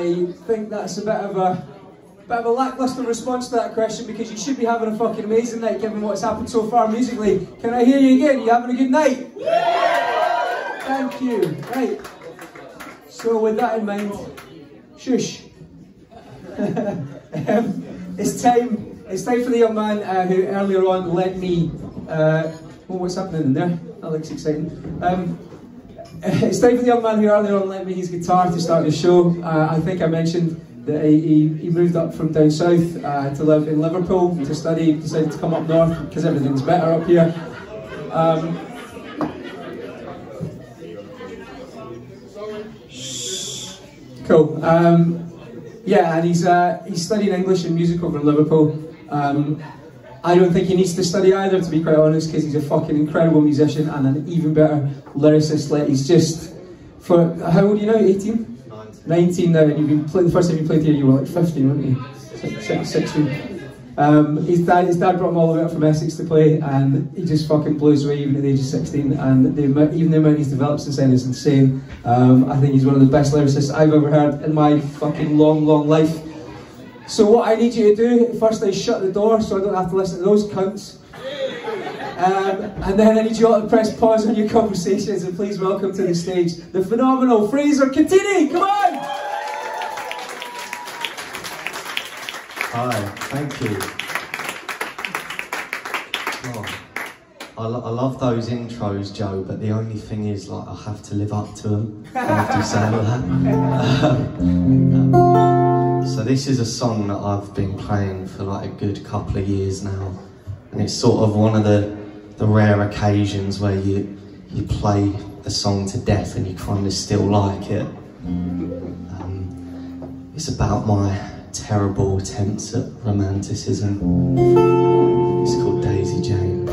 I think that's a bit of a lacklustre response to that question, because you should be having a fucking amazing night given what's happened so far musically. Can I hear you again? You having a good night? Yeah! Thank you. Right. So with that in mind, shush. It's time for the young man who earlier on lent me. Oh, what's happening in there? That looks exciting. It's time for the young man who earlier on lent me his guitar to start the show. I think I mentioned that he moved up from down south to live in Liverpool to study, decided to come up north because everything's better up here. Cool. Yeah, and he's studying English and music over in Liverpool. I don't think he needs to study either, to be quite honest, because he's a fucking incredible musician and an even better lyricist. Like, he's just, for, how old are you now, 18? 19 now, and you've been the first time you played here you were like 15, weren't you? 16. His dad brought him all the way up from Essex to play, and he just fucking blew his way even at the age of 16, and even the amount he's developed since then is insane. I think he's one of the best lyricists I've ever heard in my fucking long life. So what I need you to do, first is shut the door so I don't have to listen to those cunts. And then I need you all to press pause on your conversations, and please welcome to the stage the phenomenal Fraser Catini. Come on! Hi, thank you. Oh, I love those intros, Joe, but the only thing is, like, I have to live up to them after saying that. So this is a song that I've been playing for like a good couple of years now, and it's sort of one of the rare occasions where you play a song to death and you kind of still like it. It's about my terrible attempts at romanticism. It's called Daisy Jane.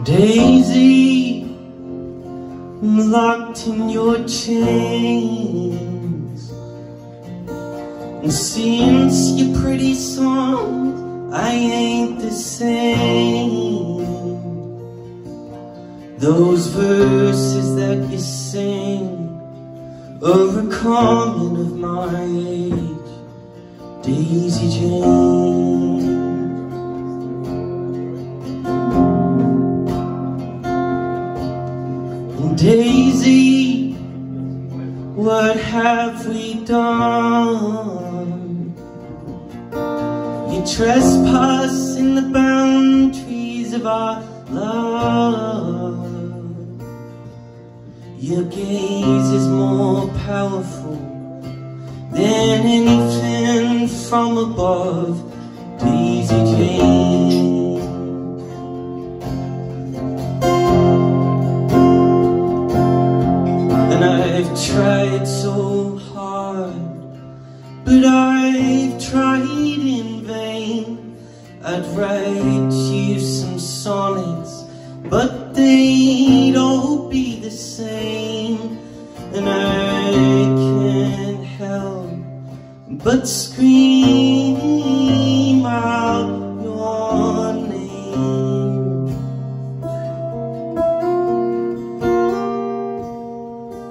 Daisy, I'm locked in your chains, and since your pretty songs, I ain't the same. Those verses that you sing are a common of my age, Daisy Jane. Daisy, what have we done? You trespass in the boundaries of our love. Your gaze is more powerful than anything from above, Daisy Jane. I've tried so hard, but I've tried in vain. I'd write you some sonnets, but they'd all be the same. And I can't help but scream out your name.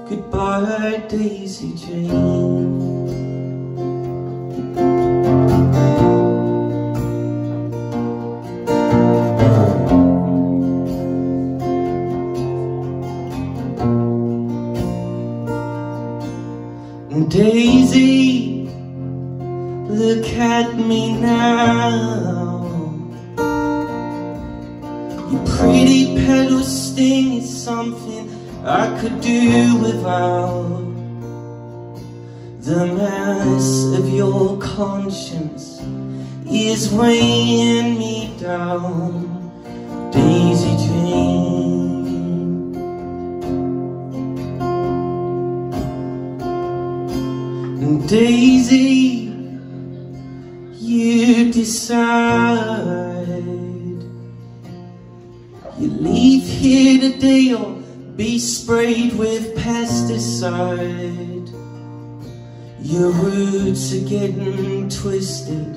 Goodbye, Daisy Jane. Daisy, look at me now. Your pretty petal sting is something I could do without. The mass of your conscience is weighing me down, Daisy Jane. And Daisy, you decide. You leave here today or be sprayed with pesticide. Your roots are getting twisted.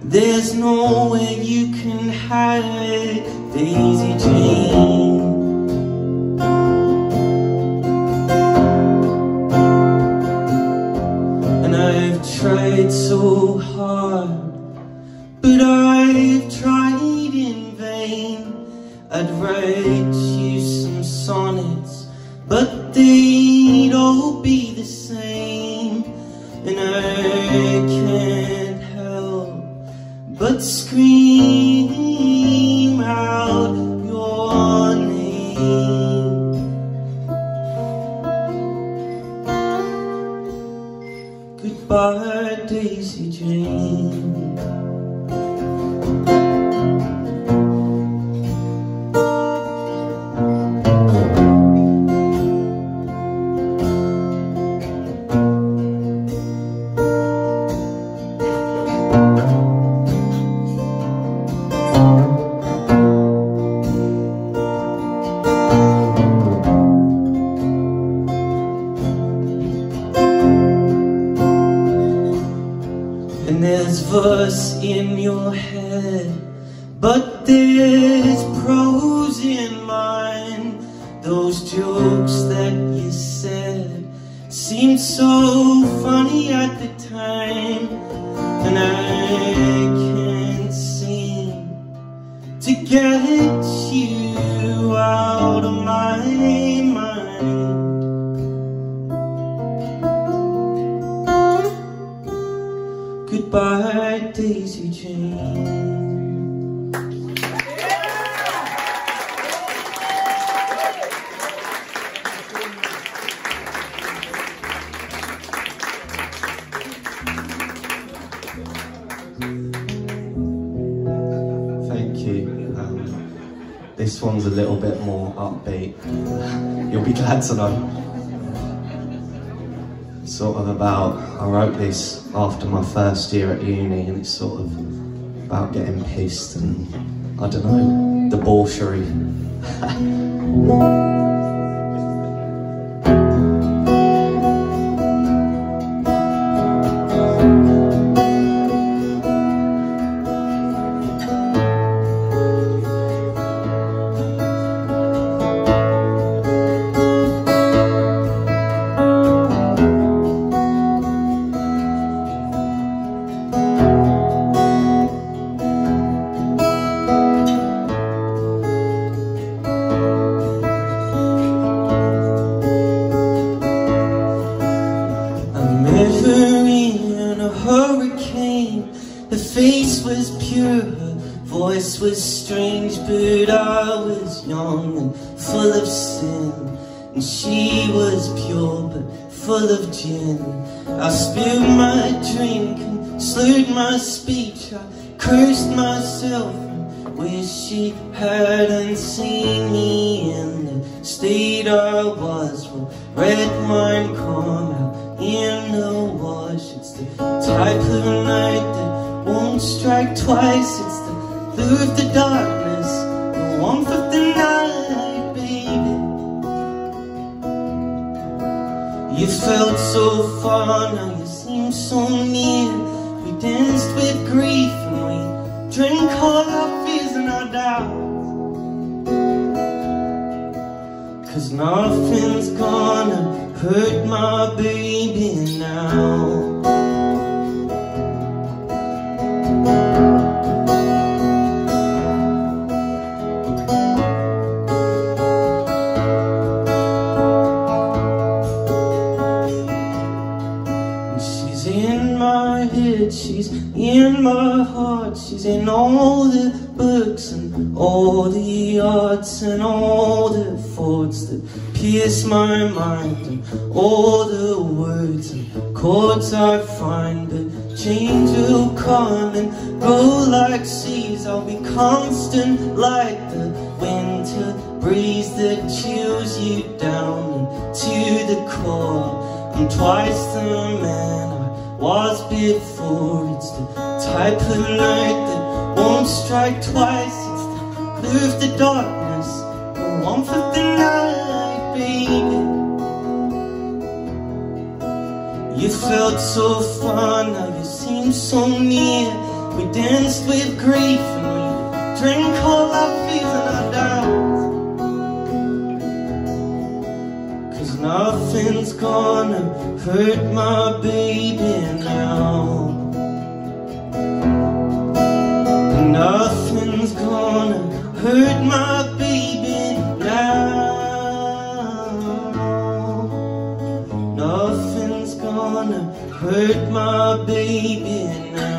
There's nowhere you can hide, Daisy Jane. And I've tried so hard, but I've tried in vain. I'd write you some sonnets, but they'd all be the same. And I can't help but scream out your name. Goodbye, Daisy Jane. And there's verse in your head, but there's prose in mine. Those jokes that you said seemed so funny at the time, and I can't seem to get you out of my mind. Goodbye, Daisy Jane. Thank you. This one's a little bit more upbeat. You'll be glad to know. Sort of about, I wrote this after my first year at uni, and it's sort of about getting pissed and, I don't know, debauchery. In a hurricane, her face was pure, her voice was strange, but I was young and full of sin, and she was pure but full of gin. I spilled my drink and slurred my speech, I cursed myself and wished she hadn't seen me in the state I was when red wine come out in the wash. It's the type of night that won't strike twice. It's the lure of the darkness, the warmth of the night, baby. You felt so far, now you seem so near. We danced with grief and we drank all our fears and our doubts, 'cause nothing's gonna hurt my baby now. She's in my head, she's in my heart, she's in all the books and all the arts and all the thoughts that pierce my mind, and all the words and chords I find. But change will come and go like seas. I'll be constant like the winter breeze that chills you down to the core. I'm twice the man I was before. It's the type of night that won't strike twice. It's the blue of the darkness, the warmth of the night, baby. You felt so far, now you seem so near. We danced with grief and we drank all our fears and our doubts. 'Cause nothing's gonna hurt my baby now. Nothing's gonna hurt my baby now. Nothing's gonna hurt my baby now.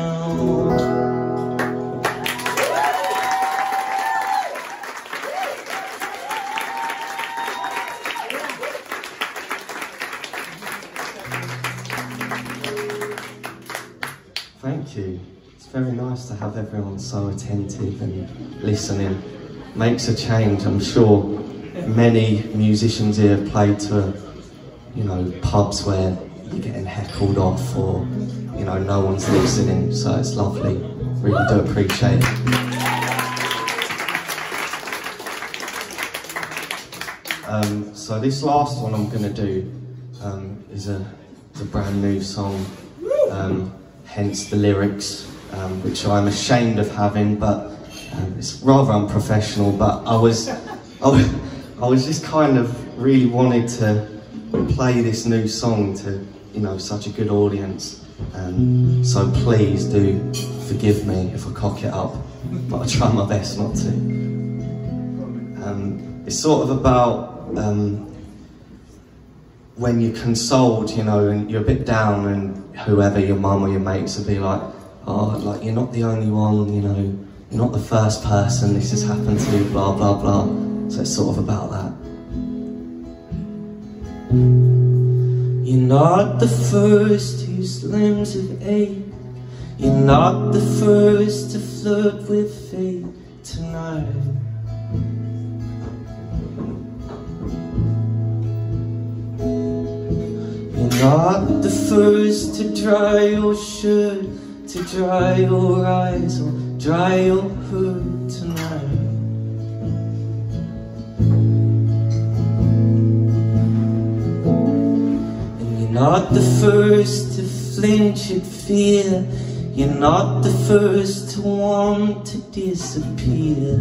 Thank you. It's very nice to have everyone so attentive and listening. Makes a change. I'm sure many musicians here have played to, you know, pubs where you're getting heckled off or, you know, no one's listening. So it's lovely. Really do appreciate it. So this last one I'm going to do is a brand new song. Hence the lyrics, which I'm ashamed of having, but it's rather unprofessional. But I was just kind of really wanted to play this new song to, you know, such a good audience. So please do forgive me if I cock it up, but I try my best not to. It's sort of about when you're consoled, you know, and you're a bit down, and whoever, your mum or your mates, will be like, oh, like, you're not the only one, you know, you're not the first person this has happened to, blah, blah, blah. So it's sort of about that. You're not the first whose limbs have ached. You're not the first to flirt with fate tonight. You're not the first to dry your shirt, to dry your eyes or dry your hurt tonight. And you're not the first to flinch at fear. You're not the first to want to disappear.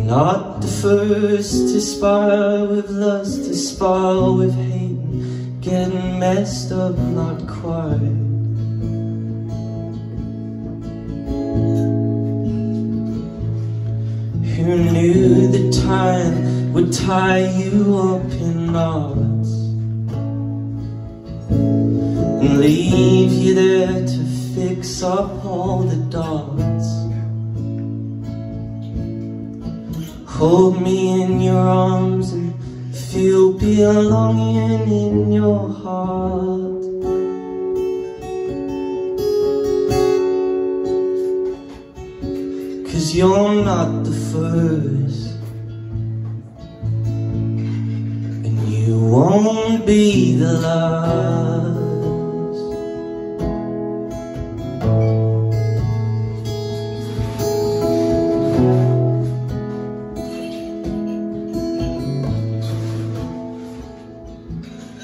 Not the first to spar with lust, to spar with hate, getting messed up, not quite. Who knew that time would tie you up in knots and leave you there to fix up all the dots? Hold me in your arms and feel belonging in your heart. 'Cause you're not the first, and you won't be the last.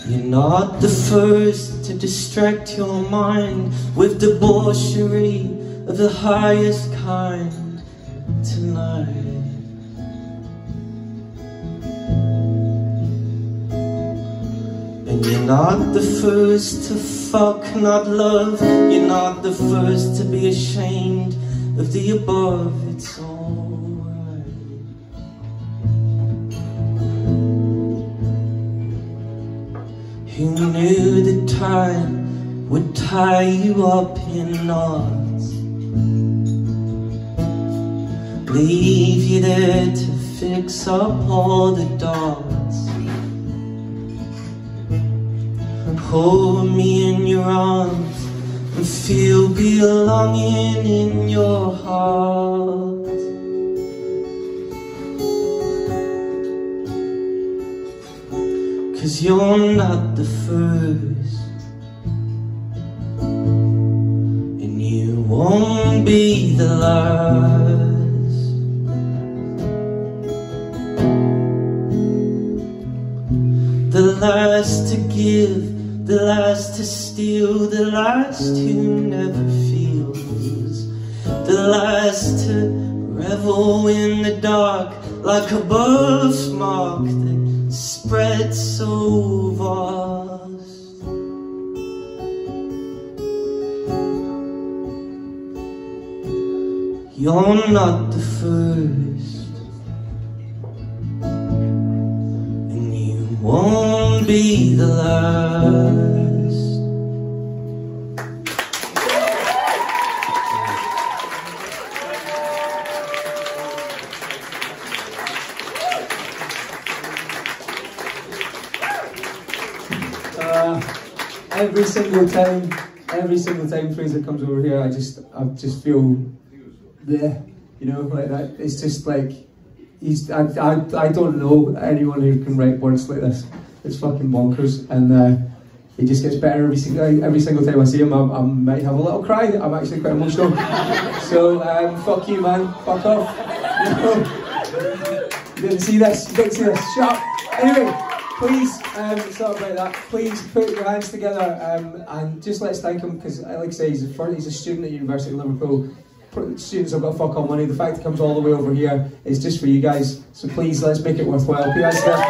You're not the first to distract your mind with debauchery of the highest kind tonight. And you're not the first to fuck, not love. You're not the first to be ashamed of the above. It's alright. Who knew that time would tie you up in knots, leave you there to fix up all the dots? Hold me in your arms and feel belonging in your heart. 'Cause you're not the first, and you won't be the last. last who never feels, the last to revel in the dark, like a birthmark that spreads so vast. You're not the first, and you won't be the last. Every single time Fraser comes over here, I just feel there, you know, like that. It's just like I don't know anyone who can write words like this. It's fucking bonkers, and he just gets better every single time I see him. I might have a little cry. I'm actually quite emotional. So fuck you, man. Fuck off. You didn't see this. You didn't see this. Shut up. Anyway. Please, sort of like that, please put your hands together and just let's thank him, because like I say, he's a student at University of Liverpool. Students have got fuck all money. The fact he comes all the way over here is just for you guys. So please, let's make it worthwhile. Put your hands together.